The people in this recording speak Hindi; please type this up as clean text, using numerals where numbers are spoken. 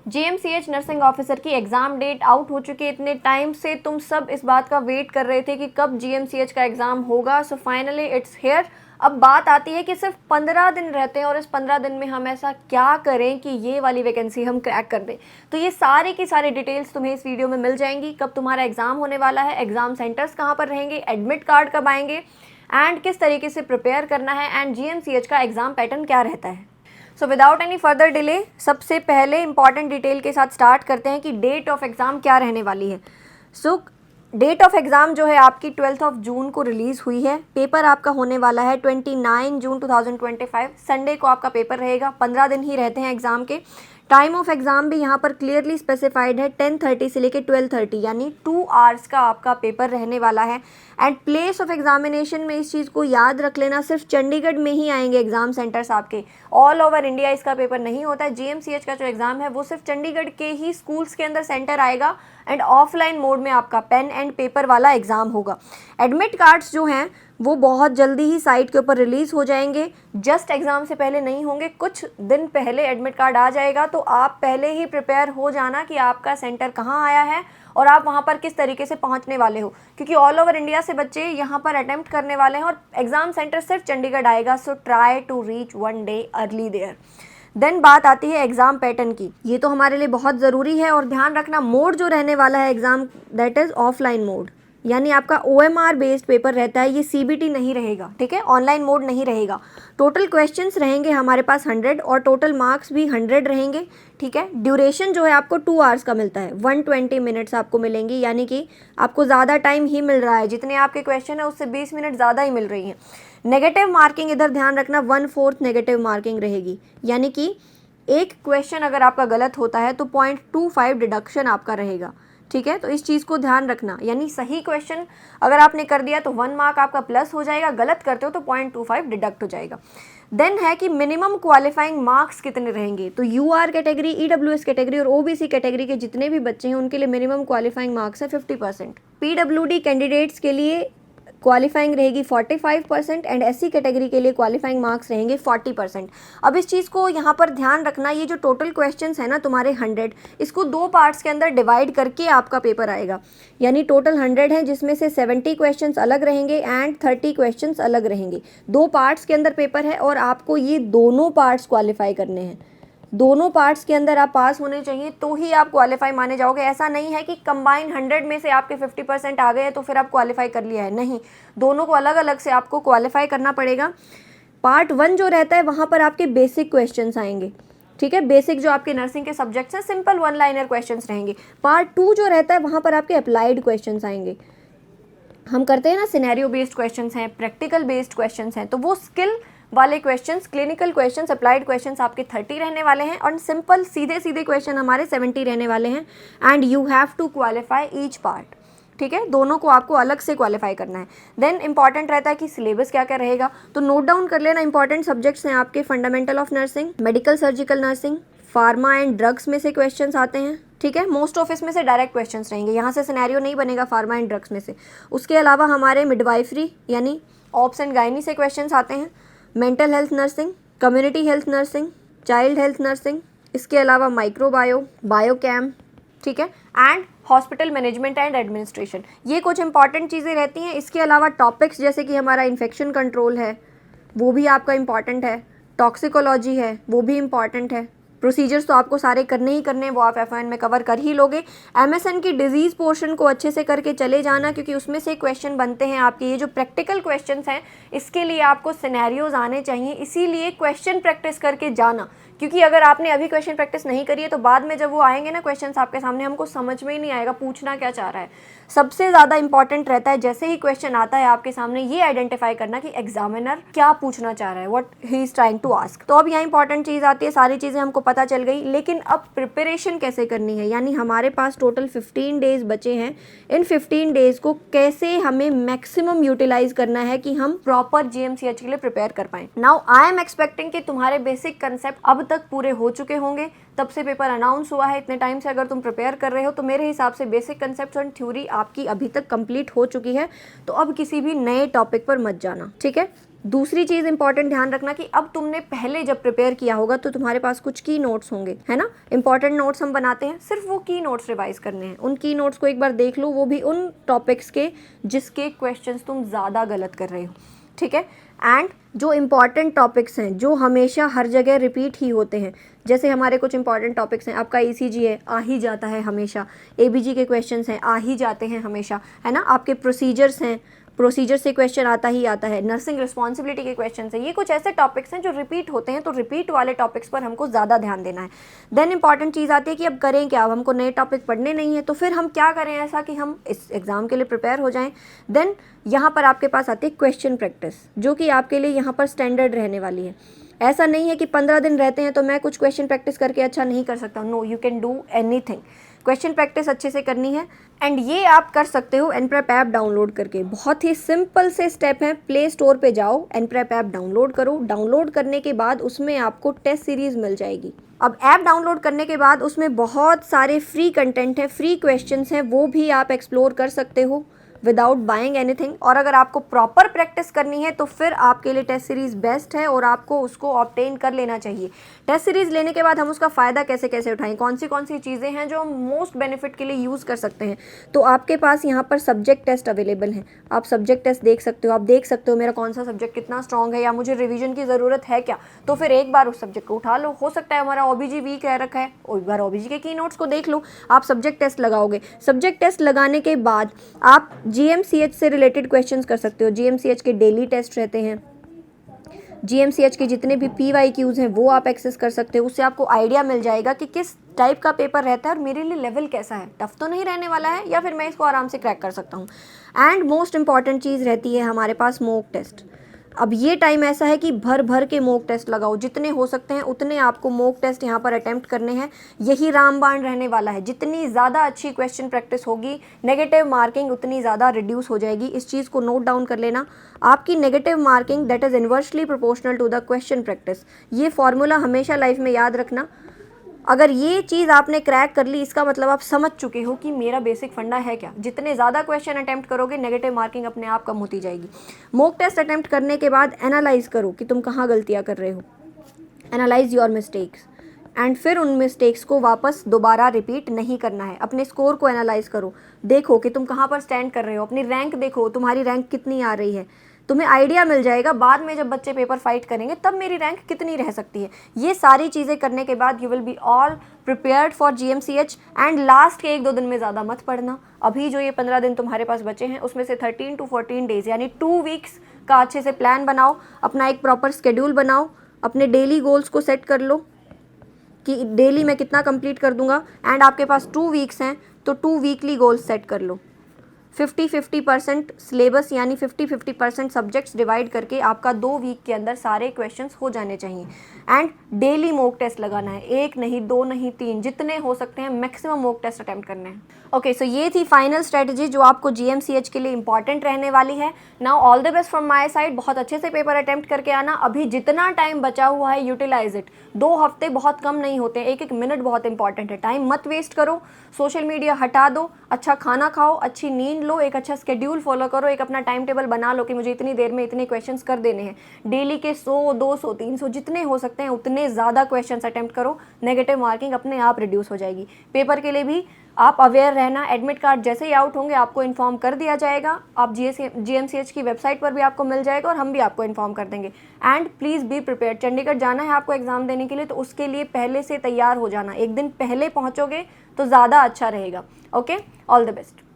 जीएमसीएच नर्सिंग ऑफिसर की एग्ज़ाम डेट आउट हो चुकी है। इतने टाइम से तुम सब इस बात का वेट कर रहे थे कि कब जीएमसीएच का एग्ज़ाम होगा। So finally it's here. अब बात आती है कि सिर्फ 15 दिन रहते हैं और इस 15 दिन में हम ऐसा क्या करें कि ये वाली वैकेंसी हम क्रैक कर दें। तो ये सारी की सारी डिटेल्स तुम्हें इस वीडियो में मिल जाएंगी। कब तुम्हारा एग्ज़ाम होने वाला है, एग्ज़ाम सेंटर्स कहाँ पर रहेंगे, एडमिट कार्ड कब आएंगे एंड किस तरीके से प्रिपेयर करना है एंड जीएमसीएच का एग्ज़ाम पैटर्न क्या रहता है। So without any further delay सबसे पहले इंपॉर्टेंट डिटेल के साथ स्टार्ट करते हैं कि डेट ऑफ एग्ज़ाम क्या रहने वाली है। सो डेट ऑफ एग्ज़ाम जो है आपकी 12 जून को रिलीज़ हुई है। पेपर आपका होने वाला है 29 जून 2025। संडे को आपका पेपर रहेगा। 15 दिन ही रहते हैं एग्ज़ाम के। टाइम ऑफ एग्ज़ाम भी यहाँ पर क्लियरली स्पेसिफाइड है 10:30 से लेकर 12:30 यानी 2 आवर्स का आपका पेपर रहने वाला है। एंड प्लेस ऑफ एग्जामिनेशन में इस चीज़ को याद रख लेना, सिर्फ चंडीगढ़ में ही आएंगे एग्ज़ाम सेंटर्स आपके। ऑल ओवर इंडिया इसका पेपर नहीं होता है। जीएमसीएच का जो एग्ज़ाम है वो सिर्फ चंडीगढ़ के ही स्कूल्स के अंदर सेंटर आएगा एंड ऑफलाइन मोड में आपका पेन एंड पेपर वाला एग्ज़ाम होगा। एडमिट कार्ड्स जो हैं वो बहुत जल्दी ही साइट के ऊपर रिलीज़ हो जाएंगे। जस्ट एग्ज़ाम से पहले नहीं होंगे, कुछ दिन पहले एडमिट कार्ड आ जाएगा। तो आप पहले ही प्रिपेयर हो जाना कि आपका सेंटर कहाँ आया है और आप वहाँ पर किस तरीके से पहुँचने वाले हो, क्योंकि ऑल ओवर इंडिया से बच्चे यहाँ पर अटेम्प्ट करने वाले हैं और एग्ज़ाम सेंटर सिर्फ चंडीगढ़ आएगा। So try to reach 1 day early there. Then बात आती है एग्ज़ाम पैटर्न की। ये तो हमारे लिए बहुत ज़रूरी है और ध्यान रखना मोड जो रहने वाला है exam that is offline mode, यानी आपका OMR बेस्ड पेपर रहता है। ये CBT नहीं रहेगा, ठीक है, ऑनलाइन मोड नहीं रहेगा। टोटल क्वेश्चंस रहेंगे हमारे पास 100 और टोटल मार्क्स भी 100 रहेंगे, ठीक है। ड्यूरेशन जो है आपको 2 आवर्स का मिलता है, 120 मिनट्स आपको मिलेंगी, यानी कि आपको ज़्यादा टाइम ही मिल रहा है। जितने आपके क्वेश्चन है उससे 20 मिनट ज़्यादा ही मिल रही हैं। नेगेटिव मार्किंग इधर ध्यान रखना, 1/4 नेगेटिव मार्किंग रहेगी, यानी कि एक क्वेश्चन अगर आपका गलत होता है तो 0.25 डिडक्शन आपका रहेगा, ठीक है। तो इस चीज़ को ध्यान रखना, यानी सही क्वेश्चन अगर आपने कर दिया तो 1 मार्क आपका प्लस हो जाएगा, गलत करते हो तो 0.25 डिडक्ट हो जाएगा। देन है कि मिनिमम क्वालिफाइंग मार्क्स कितने रहेंगे। तो UR कैटेगरी, EWS कैटेगरी और OBC कैटेगरी के जितने भी बच्चे हैं उनके लिए मिनिमम क्वालिफाइंग मार्क्स है 50%। PWD कैंडिडेट्स के लिए क्वालिफाइंग रहेगी 45% एंड SC कैटेगरी के लिए क्वालिफाइंग मार्क्स रहेंगे 40%। अब इस चीज़ को यहाँ पर ध्यान रखना, ये जो टोटल क्वेश्चंस है ना तुम्हारे 100, इसको 2 पार्ट्स के अंदर डिवाइड करके आपका पेपर आएगा। यानी टोटल 100 है जिसमें से 70 क्वेश्चंस अलग रहेंगे एंड 30 क्वेश्चंस अलग रहेंगे। 2 पार्ट्स के अंदर पेपर है और आपको ये दोनों पार्ट्स क्वालिफाई करने हैं। दोनों पार्ट्स के अंदर आप पास होने चाहिए तो ही आप क्वालिफाई माने जाओगे। ऐसा नहीं है कि कंबाइन 100 में से आपके 50% आ गए हैं तो फिर आप क्वालिफाई कर लिया है, नहीं, दोनों को अलग अलग से आपको क्वालिफाई करना पड़ेगा। पार्ट 1 जो रहता है वहाँ पर आपके बेसिक क्वेश्चंस आएंगे, ठीक है, बेसिक जो आपके नर्सिंग के सब्जेक्ट्स हैं सिंपल 1 लाइनर क्वेश्चंस रहेंगे। पार्ट 2 जो रहता है वहाँ पर आपके अप्लाइड क्वेश्चंस आएंगे। हम करते हैं ना सिनेरियो बेस्ड क्वेश्चंस हैं, प्रैक्टिकल बेस्ड क्वेश्चंस हैं, तो वो स्किल वाले questions, clinical questions, applied questions आपके 30 रहने वाले हैं और सिंपल सीधे सीधे क्वेश्चन हमारे 70 रहने वाले हैं and you have to qualify each part, ठीक है। दोनों को आपको अलग से क्वालिफाई करना है। देन इंपॉर्टेंट रहता है कि सिलेबस क्या क्या रहेगा, तो नोट डाउन कर लेना। इंपॉर्टेंट सब्जेक्ट्स हैं आपके fundamental of nursing, medical surgical nursing, pharma and drugs में से क्वेश्चंस आते हैं, ठीक है। मोस्ट ऑफ इसमें से डायरेक्ट क्वेश्चंस रहेंगे, यहाँ से सिनेरियो नहीं बनेगा फार्मा एंड ड्रग्स में से। उसके अलावा हमारे मिडवाइफरी यानी ऑब्स एंड गायनी से क्वेश्चंस आते हैं, mental health nursing, community health nursing, child health nursing, इसके अलावा माइक्रोबायो, बायोकैम, ठीक है, and hospital management and administration. ये कुछ इंपॉर्टेंट चीज़ें रहती हैं। इसके अलावा टॉपिक्स जैसे कि हमारा इन्फेक्शन कंट्रोल है वो भी आपका इंपॉर्टेंट है, टॉक्सिकोलॉजी है वो भी इंपॉर्टेंट है। प्रोसीजर्स तो आपको सारे करने ही करने हैं, वो आप FON में कवर कर ही लोगे। MSN की डिजीज़ पोर्शन को अच्छे से करके चले जाना, क्योंकि उसमें से क्वेश्चन बनते हैं आपके। ये जो प्रैक्टिकल क्वेश्चंस हैं इसके लिए आपको सिनेरियोज आने चाहिए, इसीलिए क्वेश्चन प्रैक्टिस करके जाना, क्योंकि अगर आपने अभी क्वेश्चन प्रैक्टिस नहीं करी है तो बाद में जब वो आएंगे ना क्वेश्चंस आपके सामने, हमको समझ में ही नहीं आएगा पूछना क्या चाह रहा है। सबसे ज़्यादा इंपॉर्टेंट रहता है जैसे ही क्वेश्चन आता है आपके सामने ये आइडेंटिफाई करना कि एग्जामिनर क्या पूछना चाह रहा है, what he is trying to ask. तो अब यहाँ इंपॉर्टेंट चीज़ आती है, सारी चीज़ें हमको पता चल गई, लेकिन अब प्रिपरेशन कैसे करनी है। यानी हमारे पास टोटल 15 डेज बचे हैं। इन 15 डेज को कैसे हमें मैक्सिमम यूटिलाइज करना है कि हम प्रॉपर GMCH के लिए प्रिपेयर कर पाएँ। नाउ आई एम एक्सपेक्टिंग कि तुम्हारे बेसिक कंसेप्ट अब तक पूरे हो चुके होंगे। तब से पेपर अनाउंस हुआ है, इतने टाइम से अगर तुम प्रिपेयर कर रहे हो तो मेरे हिसाब से बेसिक कंसेप्ट एंड थ्योरी आपकी अभी तक कंप्लीट हो चुकी है। तो अब किसी भी नए टॉपिक पर मत जाना, ठीक है। दूसरी चीज़ इंपॉर्टेंट ध्यान रखना कि अब तुमने पहले जब प्रिपेयर किया होगा तो तुम्हारे पास कुछ की नोट्स होंगे, है ना। इंपॉर्टेंट नोट्स हम बनाते हैं, सिर्फ वो की नोट्स रिवाइज करने हैं। उन की नोट्स को एक बार देख लो, वो भी उन टॉपिक्स के जिसके क्वेश्चंस तुम ज़्यादा गलत कर रहे हो, ठीक है। एंड जो इम्पॉर्टेंट टॉपिक्स हैं जो हमेशा हर जगह रिपीट ही होते हैं, जैसे हमारे कुछ इंपॉर्टेंट टॉपिक्स हैं, आपका ईसीजी है, आ ही जाता है हमेशा, एबीजी के क्वेश्चंस हैं, आ ही जाते हैं हमेशा, है ना। आपके प्रोसीजर्स हैं, प्रोसीजर से क्वेश्चन आता ही आता है, नर्सिंग रिस्पॉन्सिबिलिटी के क्वेश्चन है। ये कुछ ऐसे टॉपिक्स हैं जो रिपीट होते हैं, तो रिपीट वाले टॉपिक्स पर हमको ज़्यादा ध्यान देना है। देन इंपॉर्टेंट चीज़ आती है कि अब करें क्या, अब हमको नए टॉपिक पढ़ने नहीं है, तो फिर हम क्या करें ऐसा कि हम इस एग्ज़ाम के लिए प्रिपेयर हो जाएं। देन यहाँ पर आपके पास आती है क्वेश्चन प्रैक्टिस, जो कि आपके लिए यहाँ पर स्टैंडर्ड रहने वाली है। ऐसा नहीं है कि 15 दिन रहते हैं तो मैं कुछ क्वेश्चन प्रैक्टिस करके अच्छा नहीं कर सकता, no, you can do anything. Question practice अच्छे से करनी है, एंड ये आप कर सकते हो एनप्रेप ऐप डाउनलोड करके। बहुत ही सिंपल से स्टेप है, प्ले स्टोर पे जाओ, एनप्रेप ऐप डाउनलोड करो। डाउनलोड करने के बाद उसमें आपको टेस्ट सीरीज़ मिल जाएगी। अब ऐप डाउनलोड करने के बाद उसमें बहुत सारे फ्री कंटेंट है, फ्री क्वेश्चंस हैं, वो भी आप एक्सप्लोर कर सकते हो विदाउट बाइंग एनीथिंग। और अगर आपको प्रॉपर प्रैक्टिस करनी है तो फिर आपके लिए टेस्ट सीरीज़ बेस्ट है और आपको उसको ऑब्टेन कर लेना चाहिए। टेस्ट सीरीज़ लेने के बाद हम उसका फ़ायदा कैसे कैसे उठाएं, कौन सी चीज़ें हैं जो हम मोस्ट बेनिफिट के लिए यूज़ कर सकते हैं। तो आपके पास यहाँ पर सब्जेक्ट टेस्ट अवेलेबल हैं, आप सब्जेक्ट टेस्ट देख सकते हो। आप देख सकते हो मेरा कौन सा सब्जेक्ट कितना स्ट्रॉन्ग है या मुझे रिविजन की ज़रूरत है क्या, तो फिर एक बार उस सब्जेक्ट को उठा लो। हो सकता है हमारा ओबीजी वीक रह रखा है, एक बार ओबीजी के की नोट्स को देख लो। आप सब्जेक्ट टेस्ट लगाओगे, सब्जेक्ट टेस्ट लगाने के बाद आप जीएमसीएच से रिलेटेड क्वेश्चंस कर सकते हो। जीएमसीएच के डेली टेस्ट रहते हैं, जीएमसीएच के जितने भी पीवाईक्यूज हैं वो आप एक्सेस कर सकते हो। उससे आपको आइडिया मिल जाएगा कि किस टाइप का पेपर रहता है और मेरे लिए लेवल कैसा है, टफ तो नहीं रहने वाला है या फिर मैं इसको आराम से क्रैक कर सकता हूँ। एंड मोस्ट इंपॉर्टेंट चीज़ रहती है हमारे पास मॉक टेस्ट। अब ये टाइम ऐसा है कि भर भर के मॉक टेस्ट लगाओ, जितने हो सकते हैं उतने आपको मॉक टेस्ट यहाँ पर अटेम्प्ट करने हैं। यही रामबाण रहने वाला है, जितनी ज़्यादा अच्छी क्वेश्चन प्रैक्टिस होगी नेगेटिव मार्किंग उतनी ज़्यादा रिड्यूस हो जाएगी। इस चीज़ को नोट डाउन कर लेना, आपकी negative marking that is inversely proportional to the question practice. ये फॉर्मूला हमेशा लाइफ में याद रखना। अगर ये चीज़ आपने क्रैक कर ली, इसका मतलब आप समझ चुके हो कि मेरा बेसिक फंडा है क्या। जितने ज़्यादा क्वेश्चन अटेम्प्ट करोगे नेगेटिव मार्किंग अपने आप कम होती जाएगी। मॉक टेस्ट अटेम्प्ट करने के बाद एनालाइज करो कि तुम कहाँ गलतियाँ कर रहे हो, एनालाइज योर मिस्टेक्स, एंड फिर उन मिस्टेक्स को वापस दोबारा रिपीट नहीं करना है। अपने स्कोर को एनालाइज करो, देखो कि तुम कहाँ पर स्टैंड कर रहे हो, अपनी रैंक देखो, तुम्हारी रैंक कितनी आ रही है। तुम्हें आइडिया मिल जाएगा बाद में जब बच्चे पेपर फाइट करेंगे तब मेरी रैंक कितनी रह सकती है। ये सारी चीज़ें करने के बाद you will be all prepared for GMCH. And last के 1-2 दिन में ज़्यादा मत पढ़ना। अभी जो ये 15 दिन तुम्हारे पास बचे हैं उसमें से 13 to 14 डेज़ यानी 2 वीक्स का अच्छे से प्लान बनाओ, अपना एक प्रॉपर स्केड्यूल बनाओ, अपने डेली गोल्स को सेट कर लो कि डेली मैं कितना कंप्लीट कर दूंगा। एंड आपके पास 2 वीक्स हैं तो 2 वीकली गोल्स सेट कर लो। 50-50% सिलेबस यानी 50-50% सब्जेक्ट्स डिवाइड करके आपका 2 वीक के अंदर सारे क्वेश्चंस हो जाने चाहिए। एंड डेली मॉक टेस्ट लगाना है, 1 नहीं 2 नहीं 3, जितने हो सकते हैं मैक्सिमम मॉक टेस्ट अटेम्प्ट करने हैं। ओके, सो ये थी फाइनल स्ट्रेटजी जो आपको जीएमसीएच के लिए इंपॉर्टेंट रहने वाली है। Now all the best from my side, बहुत अच्छे से पेपर अटेम्प्ट करके आना। अभी जितना टाइम बचा हुआ है यूटिलाइज इट। 2 हफ्ते बहुत कम नहीं होते, 1-1 मिनट बहुत इंपॉर्टेंट है। टाइम मत वेस्ट करो, सोशल मीडिया हटा दो, अच्छा खाना खाओ, अच्छी नींद लो, एक अच्छा स्केड्यूल फॉलो करो, एक अपना टाइम टेबल बना लो कि मुझे इतनी देर में इतने क्वेश्चंस कर देने हैं। डेली के 100, 200, 300 जितने हो सकते हैं उतने ज़्यादा क्वेश्चंस अटेम्प्ट करो, नेगेटिव मार्किंग अपने आप रिड्यूस हो जाएगी। पेपर के लिए भी आप अवेयर रहना, एडमिट कार्ड जैसे ही आउट होंगे आपको इन्फॉर्म कर दिया जाएगा। आप जीएमसीएच की वेबसाइट पर भी आपको मिल जाएगा और हम भी आपको इन्फॉर्म कर देंगे। And please be prepared, Chandigarh जाना है आपको एग्जाम देने के लिए तो उसके लिए पहले से तैयार हो जाना, एक दिन पहले पहुँचोगे तो ज़्यादा अच्छा रहेगा। Okay, all the best.